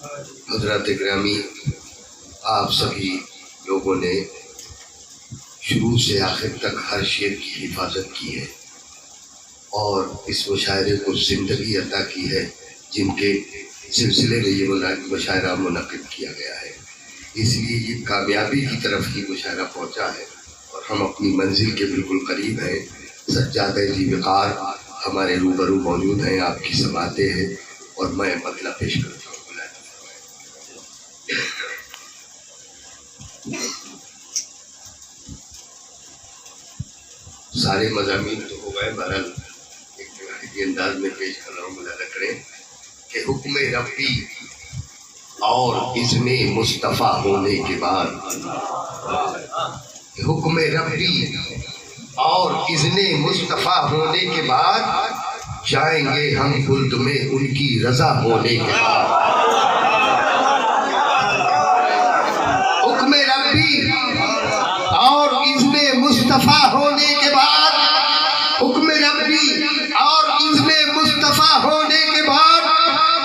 हज़रात ग्रामी, आप सभी लोगों ने शुरू से आखिर तक हर शेर की हिफाजत की है और इस मुशायरे को ज़िंदगी अता की है, जिनके सिलसिले में ये मुशायरा मुनक़िद किया गया है। इसलिए ये कामयाबी की तरफ ही मुशायरा पहुँचा है और हम अपनी मंजिल के बिल्कुल करीब हैं। सज्जादे जी वक़ार हमारे रूबरू मौजूद हैं, आपकी समाते हैं और मैं मतला पेश करता हूँ। सारे मज़ामीन तो हो गए, बहरहाल एक रिवायती अंदाज में पेश कर रहा हूँ। मुलाज़ा करें कि हुक्म रब्बी और इज़्ने मुस्तफ़ा होने के बाद, हुक्म रब्बी और इज़्ने मुस्तफ़ा होने के बाद जाएंगे हम खुल्द में उनकी रज़ा होने के बाद। हुक्म रब्बी और इज़्ने मुस्तफ़ा होने के बाद, हुक्म रब्बी और इज़्ने मुस्तफ़ा होने के बाद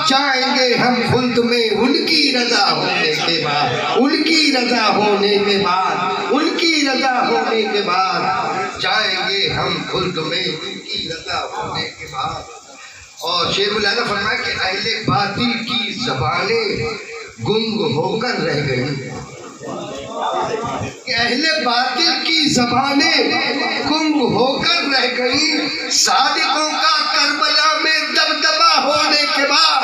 जाएंगे हम खुल्द में उनकी रज़ा होने के बाद, उनकी रज़ा होने के बाद, उनकी रज़ा होने के बाद जाएंगे हम खुल्द में उनकी रज़ा होने के बाद। और शेर मौलाना फरमाया कि अहले बातिल की ज़बानें गुंग होकर रह गई, अहले बातिल की ज़बानें गुंग होकर रह गई, सादिकों का करबला में दबदबा होने के बाद।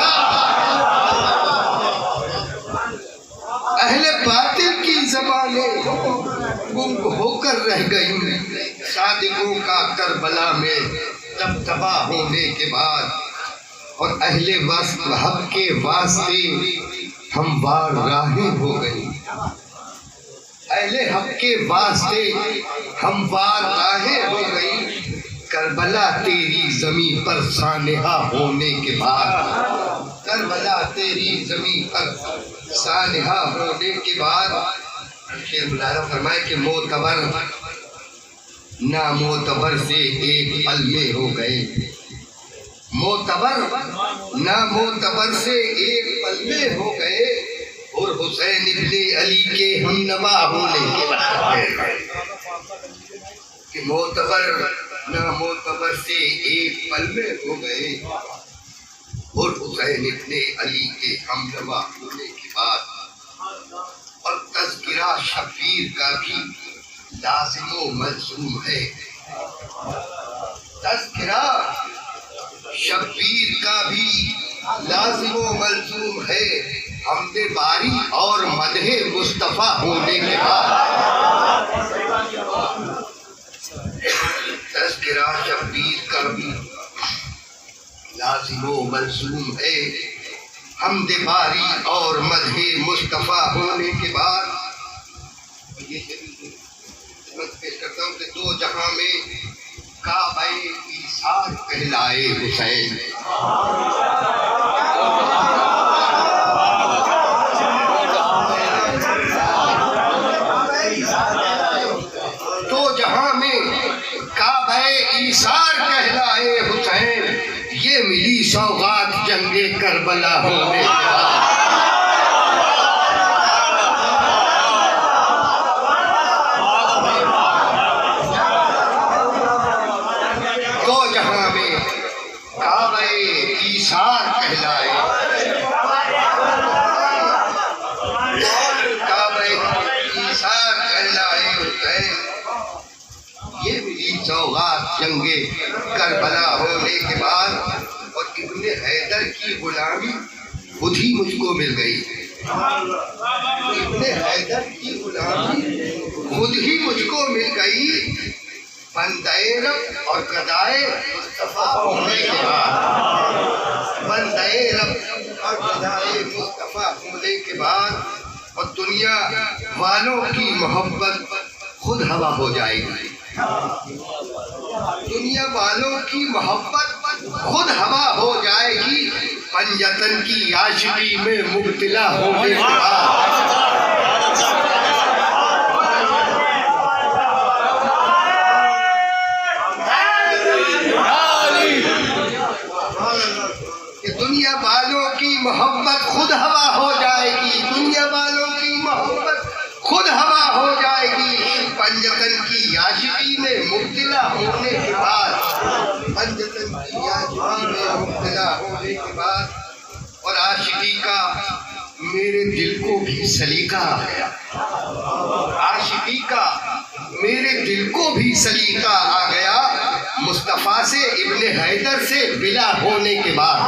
अहले बातिल की ज़बानें गुंग होकर रह गई, सादिकों का करबला में दबदबा होने के बाद। और अहले हक के वास्ते हमवार राहें हो गई, अहले हक के वास्ते हमवार राहें हो गई, करबला तेरी ज़मीं पर सानिहा होने के बाद, करबला तेरी ज़मीं पर सानिहा होने के बाद। शेर मुलाज़ा फरमाए कि मोतबर नामोतबर से एक पल में हो गए, मोतबर नामोतबर से एक पल में हो गए, और हुसैन इब्ने अली के हमनवा होने के बाद कि मोतबर नामोतबर से एक पल में हो गए, और हुसैन इब्ने अली के हमनवा होने के बाद। और तज़किरा शब्बीर का भी लाज़िमो मलज़ूम है, तज़किरा शब्बीर का भी लाज़िमो मलज़ूम है, हमदे बारी और मदहे मुस्तफ़ा होने के बाद। तज़किरा शब्बीर का भी लाज़िमो मलज़ूम है, हमदे बारी और मदहे मुस्तफ़ा होने के बाद। ये पेश करता हूँ कि दो जहां में काबे ईसार कहलाए हुसैन, तो जहां में काबे ईसार कहलाए हुसैन, ये मिली सौगात जंगे करबला होने के बाद। तो जहां में काबे ईसार कहलाए, काबे ईसार कहलाए हुसैन, ये मिली सौगात जंगे करबला होने के बाद। और इब्ने हैदर की गुलामी खुद ही मुझको मिल गई, इब्ने हैदर की गुलामी खुद ही मुझको मिल गई, बंदे रब और गदाए मुस्तफ़ा होने के बाद, बंदे रब और गदाए मुस्तफ़ा होने के बाद। और दुनिया वालों की मोहब्बत खुद हवा हो जाएगी, दुनिया वालों की मोहब्बत खुद हवा हो जाएगी, पंजतन की आशिकी में मुब्तला होने के बाद। दुनिया वालों की मोहब्बत खुद हवा हो जाएगी, दुनिया वालों की मोहब्बत खुद हवा हो जाएगी। पंजतन की आशिकी में मुब्तला होने के बाद, पंजतन की आशिकी में मुब्तला होने के बाद और आशिकी का मेरे दिल को भी सलीका आ गया, आशिकी का मेरे दिल को भी सलीका आ गया। मुस्तफ़ा से इब्ने हैदर से बिला होने के बाद,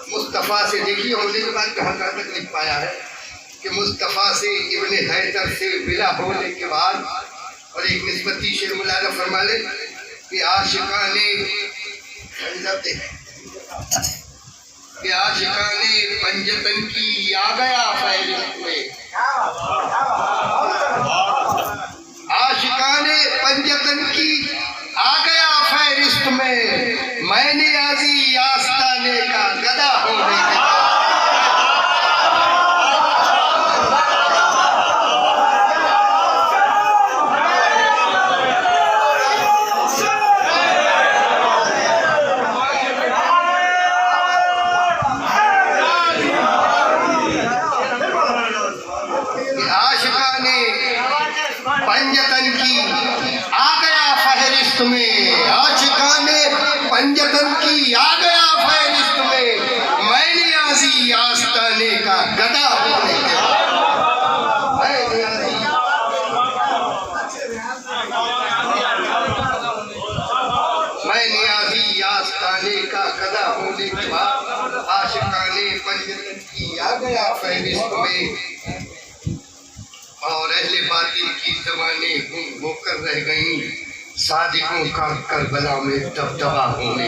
मुस्तफ़ा से देखिए होने के बाद कहाँ कहाँ तक लिख पाया है कि मुस्तफ़ा से इब्ने हैदर से बिला होने के बाद। और एक निस्बती शेर मुलाना फरमा ले कि आशिकाने पंजतन की आ गया फहरिस्त में, आशिकाने पंजतन की आ गया फहरिस्त में, मैंने आजी आस्ताने का गदा होने के बाद। पंजतन की आ गया फहरिस्त में, आशिकाने पंजतन की आ गया फहरिस्त में, मैंने आजी आस्ताने का गदा होने के बाद, मैंने आजी आस्ताने का गदा होने के बाद आशिकाने पंजतन की आ गया फहरिस्त में। और अहले बातिल की ज़बानें गुम होकर रह गईं, सादिकों का करबला में दबदबा होने।